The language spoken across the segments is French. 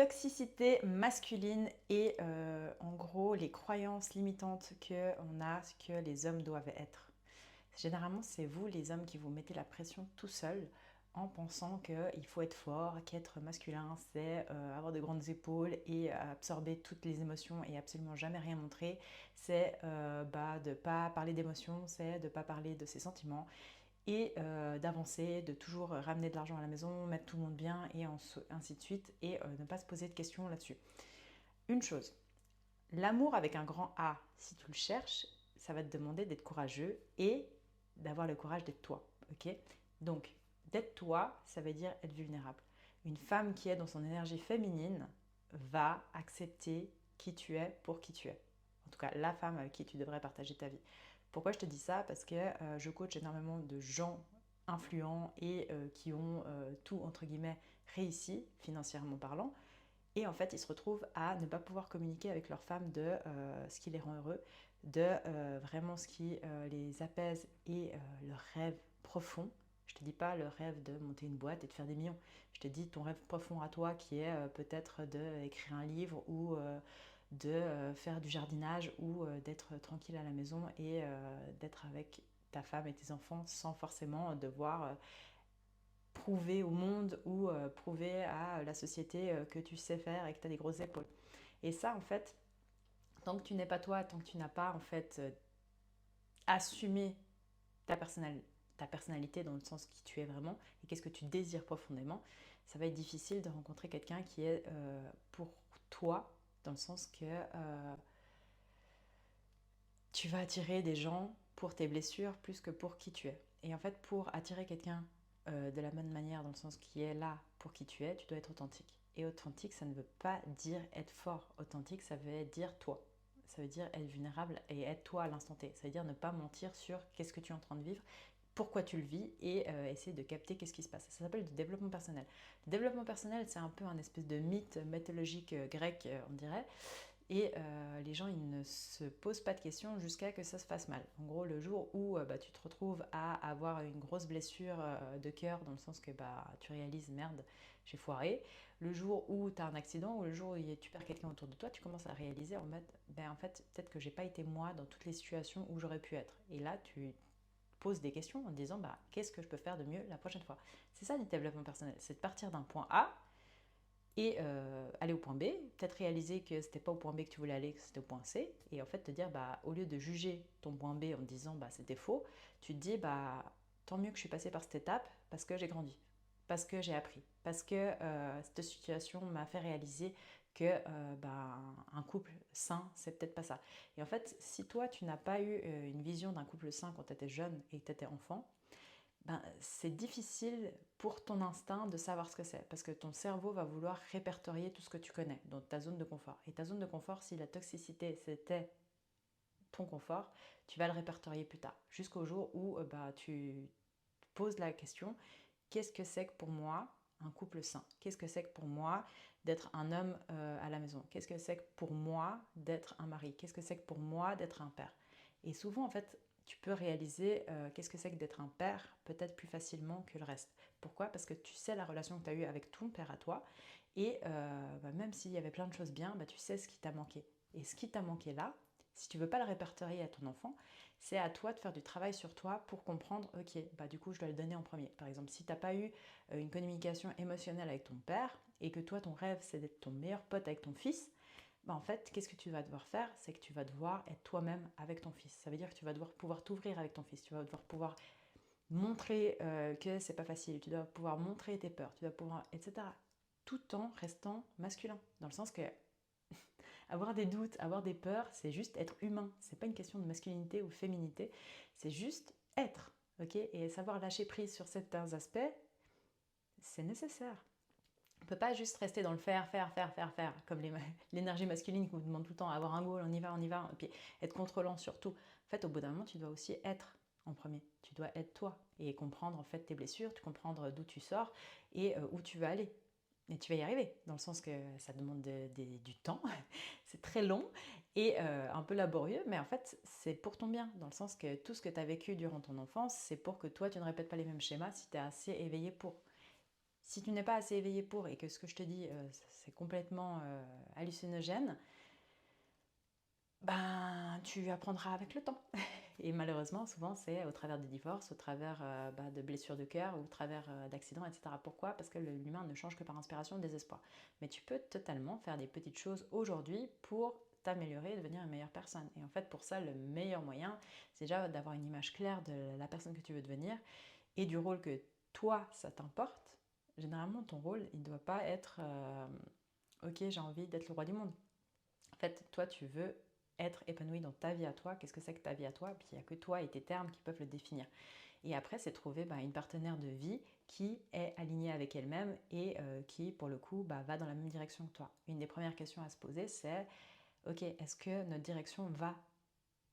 Toxicité masculine et en gros les croyances limitantes qu'on a que les hommes doivent être. Généralement, c'est vous les hommes qui vous mettez la pression tout seul en pensant qu'il faut être fort, qu'être masculin, c'est avoir de grandes épaules et absorber toutes les émotions et absolument jamais rien montrer. C'est de ne pas parler d'émotions, c'est de ne pas parler de ses sentiments et d'avancer, de toujours ramener de l'argent à la maison, mettre tout le monde bien et ainsi de suite et ne pas se poser de questions là-dessus. Une chose, l'amour avec un grand A, si tu le cherches, ça va te demander d'être courageux et d'avoir le courage d'être toi. Ok. Donc, d'être toi, ça veut dire être vulnérable. Une femme qui est dans son énergie féminine va accepter qui tu es pour qui tu es. En tout cas, la femme avec qui tu devrais partager ta vie. Pourquoi je te dis ça? Parce que je coach énormément de gens influents et qui ont tout, entre guillemets, réussi, financièrement parlant. Et en fait, ils se retrouvent à ne pas pouvoir communiquer avec leur femme de ce qui les rend heureux, de vraiment ce qui les apaise et leurs rêves profonds. Je te dis pas le rêve de monter une boîte et de faire des millions. Je te dis ton rêve profond à toi qui est peut-être d'écrire un livre ou de faire du jardinage ou d'être tranquille à la maison et d'être avec ta femme et tes enfants sans forcément devoir prouver au monde ou prouver à la société que tu sais faire et que tu as des grosses épaules. Et ça, en fait, tant que tu n'es pas toi, tant que tu n'as pas en fait assumé ta, ta personnalité dans le sens qui tu es vraiment et qu'est-ce que tu désires profondément, ça va être difficile de rencontrer quelqu'un qui est pour toi, dans le sens que tu vas attirer des gens pour tes blessures plus que pour qui tu es. Et en fait, pour attirer quelqu'un de la bonne manière, dans le sens qui est là pour qui tu es, tu dois être authentique. Et authentique, ça ne veut pas dire être fort. Authentique, ça veut dire toi. Ça veut dire être vulnérable et être toi à l'instant T. Ça veut dire ne pas mentir sur qu'est-ce que tu es en train de vivre, pourquoi tu le vis et essayer de capter qu'est-ce qui se passe. Ça s'appelle du développement personnel. Le développement personnel, c'est un peu un espèce de mythe mythologique grec, on dirait, et les gens, ils ne se posent pas de questions jusqu'à que ça se fasse mal. En gros, le jour où tu te retrouves à avoir une grosse blessure de cœur, dans le sens que tu réalises, merde, j'ai foiré. Le jour où tu as un accident ou le jour où tu perds quelqu'un autour de toi, tu commences à réaliser en mode, en fait, peut-être que j'ai pas été moi dans toutes les situations où j'aurais pu être. Et là, tu poses des questions en te disant, qu'est-ce que je peux faire de mieux la prochaine fois? C'est ça du développement personnel, c'est de partir d'un point A et aller au point B, peut-être réaliser que c'était pas au point B que tu voulais aller, que c'était au point C, et en fait te dire, au lieu de juger ton point B en te disant, c'était faux, tu te dis, tant mieux que je suis passée par cette étape, parce que j'ai grandi, parce que j'ai appris, parce que cette situation m'a fait réaliser que un couple sain, c'est peut-être pas ça. Et en fait, si toi, tu n'as pas eu une vision d'un couple sain quand tu étais jeune et que tu étais enfant, c'est difficile pour ton instinct de savoir ce que c'est, parce que ton cerveau va vouloir répertorier tout ce que tu connais dans ta zone de confort. Et ta zone de confort, si la toxicité c'était ton confort, tu vas le répertorier plus tard, jusqu'au jour où tu poses la question, qu'est-ce que c'est que pour moi un couple sain? Qu'est-ce que c'est que pour moi d'être un homme à la maison? Qu'est-ce que c'est que pour moi d'être un mari? Qu'est-ce que c'est que pour moi d'être un père? Et souvent, en fait, tu peux réaliser qu'est-ce que c'est que d'être un père peut-être plus facilement que le reste. Pourquoi? Parce que tu sais la relation que tu as eue avec ton père à toi, et même s'il y avait plein de choses bien, tu sais ce qui t'a manqué. Et ce qui t'a manqué là, si tu veux pas le répertorier à ton enfant, c'est à toi de faire du travail sur toi pour comprendre, ok, du coup je dois le donner en premier. Par exemple, si tu n'as pas eu une communication émotionnelle avec ton père et que toi ton rêve c'est d'être ton meilleur pote avec ton fils, en fait, qu'est-ce que tu vas devoir faire? C'est que tu vas devoir être toi-même avec ton fils. Ça veut dire que tu vas devoir pouvoir t'ouvrir avec ton fils. Tu vas devoir pouvoir montrer que c'est pas facile. Tu dois pouvoir montrer tes peurs. Tu dois pouvoir, etc. Tout en restant masculin. Dans le sens que avoir des doutes, avoir des peurs, c'est juste être humain. C'est pas une question de masculinité ou féminité. C'est juste être. Ok. Et savoir lâcher prise sur certains aspects, c'est nécessaire. On ne peut pas juste rester dans le faire, faire, faire, faire, faire, comme l'énergie masculine qui vous demande tout le temps, avoir un goal, on y va, et puis être contrôlant surtout. En fait, au bout d'un moment, tu dois aussi être en premier. Tu dois être toi et comprendre en fait tes blessures, tu comprendre d'où tu sors et où tu veux aller. Et tu vas y arriver, dans le sens que ça demande du temps, c'est très long et un peu laborieux, mais en fait, c'est pour ton bien, dans le sens que tout ce que tu as vécu durant ton enfance, c'est pour que toi, tu ne répètes pas les mêmes schémas si tu es assez éveillé pour. Si tu n'es pas assez éveillé pour, et que ce que je te dis, c'est complètement hallucinogène, ben tu apprendras avec le temps. Et malheureusement, souvent, c'est au travers des divorces, au travers de blessures de cœur, ou au travers d'accidents, etc. Pourquoi? Parce que l'humain ne change que par inspiration ou désespoir. Mais tu peux totalement faire des petites choses aujourd'hui pour t'améliorer et devenir une meilleure personne. Et en fait, pour ça, le meilleur moyen, c'est déjà d'avoir une image claire de la personne que tu veux devenir et du rôle que toi, ça t'importe. Généralement, ton rôle, il ne doit pas être ok, j'ai envie d'être le roi du monde. En fait, toi, tu veux être épanoui dans ta vie à toi. Qu'est-ce que c'est que ta vie à toi? Puis il n'y a que toi et tes termes qui peuvent le définir. Et après, c'est trouver une partenaire de vie qui est alignée avec elle-même et qui, pour le coup, va dans la même direction que toi. Une des premières questions à se poser, c'est ok, est-ce que notre direction va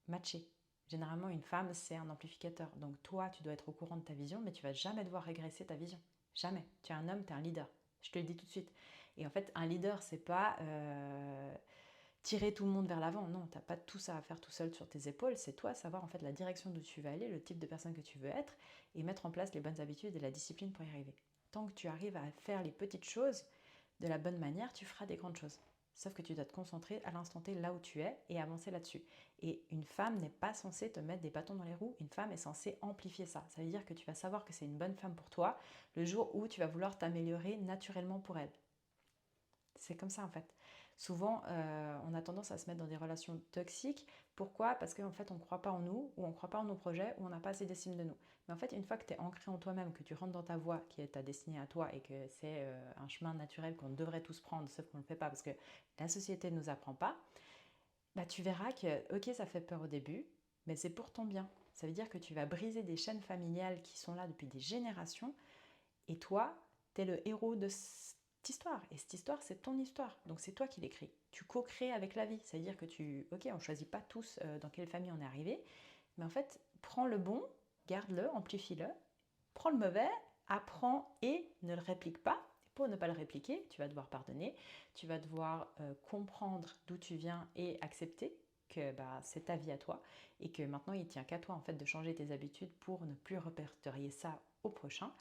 matcher? Généralement, une femme, c'est un amplificateur. Donc toi, tu dois être au courant de ta vision, mais tu vas jamais devoir régresser ta vision. Jamais. Tu es un homme, tu es un leader. Je te le dis tout de suite. Et en fait, un leader, c'est pas tirer tout le monde vers l'avant. Non, t'as pas tout ça à faire tout seul sur tes épaules. C'est toi savoir en fait la direction d'où tu veux aller, le type de personne que tu veux être, et mettre en place les bonnes habitudes et la discipline pour y arriver. Tant que tu arrives à faire les petites choses de la bonne manière, tu feras des grandes choses. Sauf que tu dois te concentrer à l'instant T là où tu es et avancer là-dessus. Et une femme n'est pas censée te mettre des bâtons dans les roues, une femme est censée amplifier ça. Ça veut dire que tu vas savoir que c'est une bonne femme pour toi le jour où tu vas vouloir t'améliorer naturellement pour elle. C'est comme ça en fait. Souvent, on a tendance à se mettre dans des relations toxiques. Pourquoi? Parce qu'en fait, on ne croit pas en nous, ou on ne croit pas en nos projets, ou on n'a pas assez d'estime de nous. Mais en fait, une fois que tu es ancré en toi-même, que tu rentres dans ta voie, qui est ta destinée à toi, et que c'est un chemin naturel qu'on devrait tous prendre, sauf qu'on ne le fait pas parce que la société ne nous apprend pas, tu verras que, ok, ça fait peur au début, mais c'est pour ton bien. Ça veut dire que tu vas briser des chaînes familiales qui sont là depuis des générations, et toi, tu es le héros de cette histoire. Et cette histoire, c'est ton histoire. Donc c'est toi qui l'écris. Tu co-crées avec la vie. C'est-à-dire que ok, on ne choisit pas tous dans quelle famille on est arrivé. Mais en fait, prends le bon, garde-le, amplifie-le. Prends le mauvais, apprends et ne le réplique pas. Pour ne pas le répliquer, tu vas devoir pardonner. Tu vas devoir comprendre d'où tu viens et accepter que c'est ta vie à toi et que maintenant il tient qu'à toi en fait de changer tes habitudes pour ne plus répertorier ça au prochain.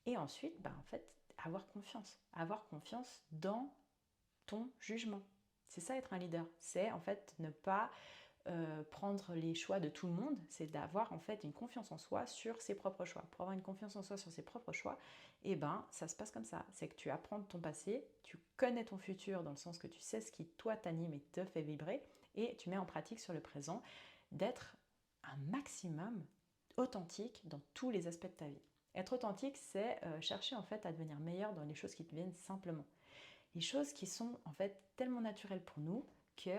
Et ensuite, en fait, avoir confiance dans ton jugement. C'est ça être un leader, c'est en fait ne pas prendre les choix de tout le monde, c'est d'avoir en fait une confiance en soi sur ses propres choix. Pour avoir une confiance en soi sur ses propres choix, ça se passe comme ça. C'est que tu apprends de ton passé, tu connais ton futur dans le sens que tu sais ce qui toi t'anime et te fait vibrer, et tu mets en pratique sur le présent d'être un maximum authentique dans tous les aspects de ta vie. Être authentique, c'est chercher en fait à devenir meilleur dans les choses qui te viennent simplement. Les choses qui sont en fait tellement naturelles pour nous que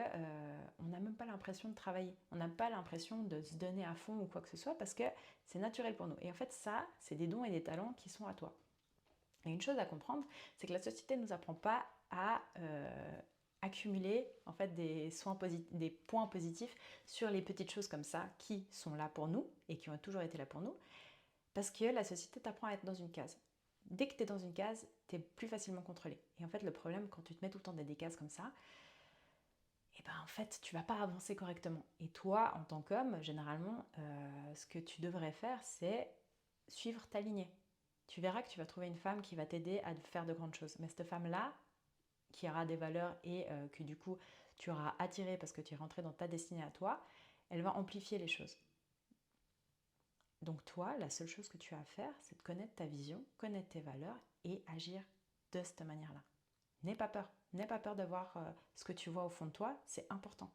on n'a même pas l'impression de travailler. On n'a pas l'impression de se donner à fond ou quoi que ce soit parce que c'est naturel pour nous. Et en fait, ça, c'est des dons et des talents qui sont à toi. Et une chose à comprendre, c'est que la société ne nous apprend pas à accumuler en fait des points positifs sur les petites choses comme ça qui sont là pour nous et qui ont toujours été là pour nous parce que la société t'apprend à être dans une case. Dès que tu es dans une case, tu es plus facilement contrôlé. Et en fait, le problème, quand tu te mets tout le temps dans des cases comme ça, en fait, tu vas pas avancer correctement. Et toi, en tant qu'homme, généralement, ce que tu devrais faire, c'est suivre ta lignée. Tu verras que tu vas trouver une femme qui va t'aider à faire de grandes choses. Mais cette femme-là, qui aura des valeurs et que du coup, tu auras attiré parce que tu es rentré dans ta destinée à toi, elle va amplifier les choses. Donc toi, la seule chose que tu as à faire, c'est de connaître ta vision, connaître tes valeurs et agir de cette manière-là. N'aie pas peur. N'aie pas peur de voir ce que tu vois au fond de toi, c'est important.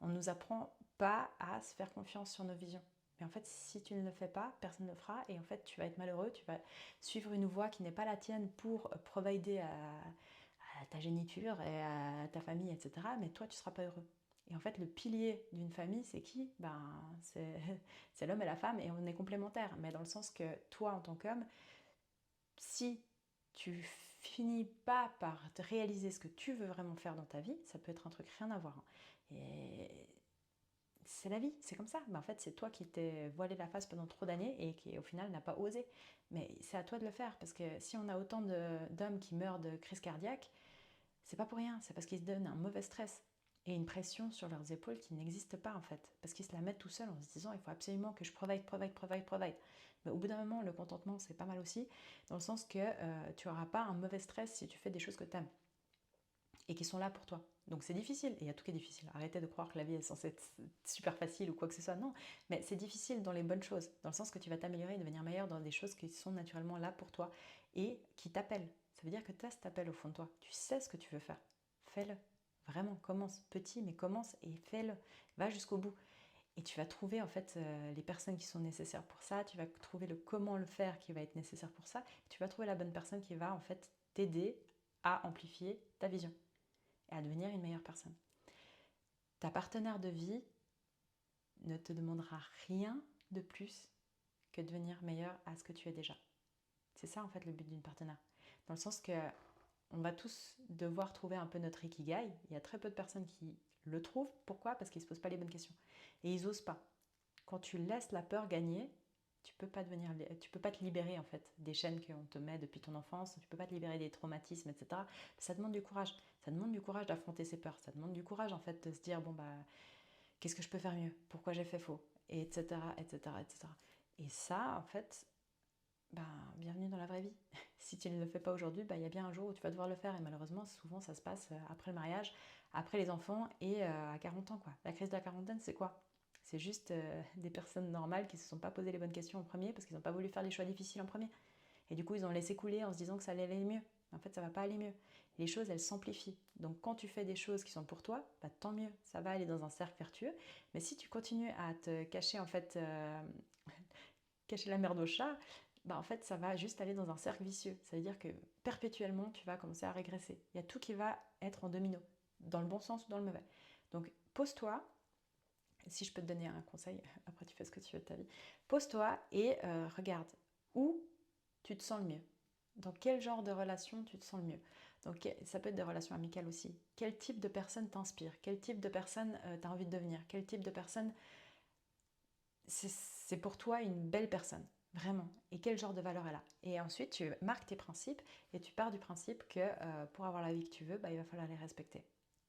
On ne nous apprend pas à se faire confiance sur nos visions. Mais en fait, si tu ne le fais pas, personne ne le fera et en fait, tu vas être malheureux, tu vas suivre une voie qui n'est pas la tienne pour provider à ta géniture et à ta famille, etc. Mais toi, tu ne seras pas heureux. Et en fait, le pilier d'une famille, c'est qui? C'est l'homme et la femme et on est complémentaires. Mais dans le sens que toi, en tant qu'homme, si tu finis pas par te réaliser ce que tu veux vraiment faire dans ta vie, ça peut être un truc rien à voir. Et c'est la vie, c'est comme ça. Mais en fait, c'est toi qui t'es voilé la face pendant trop d'années et qui au final n'a pas osé. Mais c'est à toi de le faire parce que si on a autant d'hommes qui meurent de crise cardiaque, c'est pas pour rien, c'est parce qu'ils se donnent un mauvais stress. et une pression sur leurs épaules qui n'existe pas en fait, parce qu'ils se la mettent tout seuls en se disant il faut absolument que je provide. Mais au bout d'un moment, le contentement c'est pas mal aussi, dans le sens que tu n'auras pas un mauvais stress si tu fais des choses que tu aimes et qui sont là pour toi. Donc c'est difficile, et il y a tout qui est difficile. Arrêtez de croire que la vie est censée être super facile ou quoi que ce soit, non. Mais c'est difficile dans les bonnes choses, dans le sens que tu vas t'améliorer et devenir meilleur dans des choses qui sont naturellement là pour toi et qui t'appellent. Ça veut dire que tu as cet appel au fond de toi. Tu sais ce que tu veux faire. Fais-le. Vraiment, commence petit, mais commence et fais-le. Va jusqu'au bout. Et tu vas trouver en fait les personnes qui sont nécessaires pour ça, tu vas trouver le comment le faire qui va être nécessaire pour ça, tu vas trouver la bonne personne qui va en fait t'aider à amplifier ta vision et à devenir une meilleure personne. Ta partenaire de vie ne te demandera rien de plus que de devenir meilleur à ce que tu es déjà. C'est ça en fait le but d'une partenaire. Dans le sens que on va tous devoir trouver un peu notre ikigai. Il y a très peu de personnes qui le trouvent. Pourquoi? Parce qu'ils ne se posent pas les bonnes questions. Et ils n'osent pas. Quand tu laisses la peur gagner, tu peux pas te libérer en fait des chaînes qu'on te met depuis ton enfance, tu peux pas te libérer des traumatismes, etc. Ça demande du courage. Ça demande du courage d'affronter ses peurs. Ça demande du courage en fait de se dire bon bah qu'est-ce que je peux faire mieux? Pourquoi j'ai fait faux? Et etc. etc. etc. Et ça en fait, ben, bienvenue dans la vraie vie. Si tu ne le fais pas aujourd'hui, ben, il y a bien un jour où tu vas devoir le faire. Et malheureusement, souvent, ça se passe après le mariage, après les enfants et à 40 ans. Quoi. La crise de la quarantaine, c'est quoi? C'est juste des personnes normales qui ne se sont pas posé les bonnes questions en premier parce qu'ils n'ont pas voulu faire les choix difficiles en premier. Et du coup, ils ont laissé couler en se disant que ça allait aller mieux. En fait, ça ne va pas aller mieux. Les choses, elles s'amplifient. Donc, quand tu fais des choses qui sont pour toi, bah, tant mieux. Ça va aller dans un cercle vertueux. Mais si tu continues à te cacher, en fait, cacher la merde au chat, bah en fait ça va juste aller dans un cercle vicieux. Ça veut dire que perpétuellement tu vas commencer à régresser. Il y a tout qui va être en domino, dans le bon sens ou dans le mauvais. Donc pose-toi, si je peux te donner un conseil, après tu fais ce que tu veux de ta vie, pose-toi et regarde où tu te sens le mieux. Dans quel genre de relation tu te sens le mieux. Donc ça peut être des relations amicales aussi. Quel type de personne t'inspire? Quel type de personne tu as envie de devenir? Quel type de personne c'est pour toi une belle personne, vraiment. Et quel genre de valeur elle a. Et ensuite, tu marques tes principes et tu pars du principe que pour avoir la vie que tu veux, bah, il va falloir les respecter.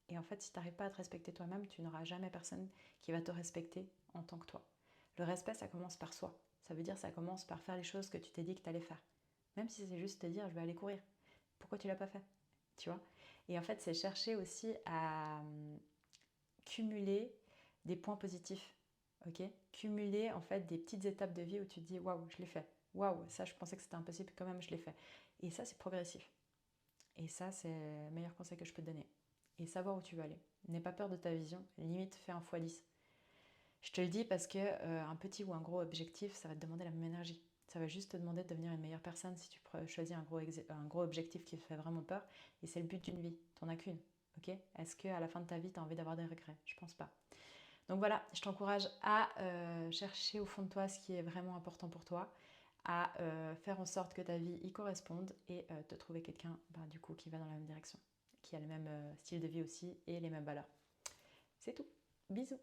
Et en fait, si tu n'arrives pas à te respecter toi-même, tu n'auras jamais personne qui va te respecter en tant que toi. Le respect, ça commence par soi. Ça veut dire ça commence par faire les choses que tu t'es dit que tu allais faire. Même si c'est juste te dire, je vais aller courir. Pourquoi tu l'as pas fait? Tu vois? Et en fait, c'est chercher aussi à cumuler des points positifs. Ok, cumuler en fait des petites étapes de vie où tu te dis waouh, je l'ai fait, waouh, ça je pensais que c'était impossible, quand même je l'ai fait. Et ça c'est progressif. Et ça c'est le meilleur conseil que je peux te donner. Et savoir où tu veux aller. N'aie pas peur de ta vision, limite fais un x10. Je te le dis parce que un petit ou un gros objectif, ça va te demander la même énergie. Ça va juste te demander de devenir une meilleure personne si tu choisis un gros objectif qui te fait vraiment peur. Et c'est le but d'une vie, t'en as qu'une. Ok, est-ce qu'à la fin de ta vie, tu as envie d'avoir des regrets? Je pense pas. Donc voilà, je t'encourage à chercher au fond de toi ce qui est vraiment important pour toi, à faire en sorte que ta vie y corresponde et te trouver quelqu'un du coup qui va dans la même direction, qui a le même style de vie aussi et les mêmes valeurs. C'est tout. Bisous.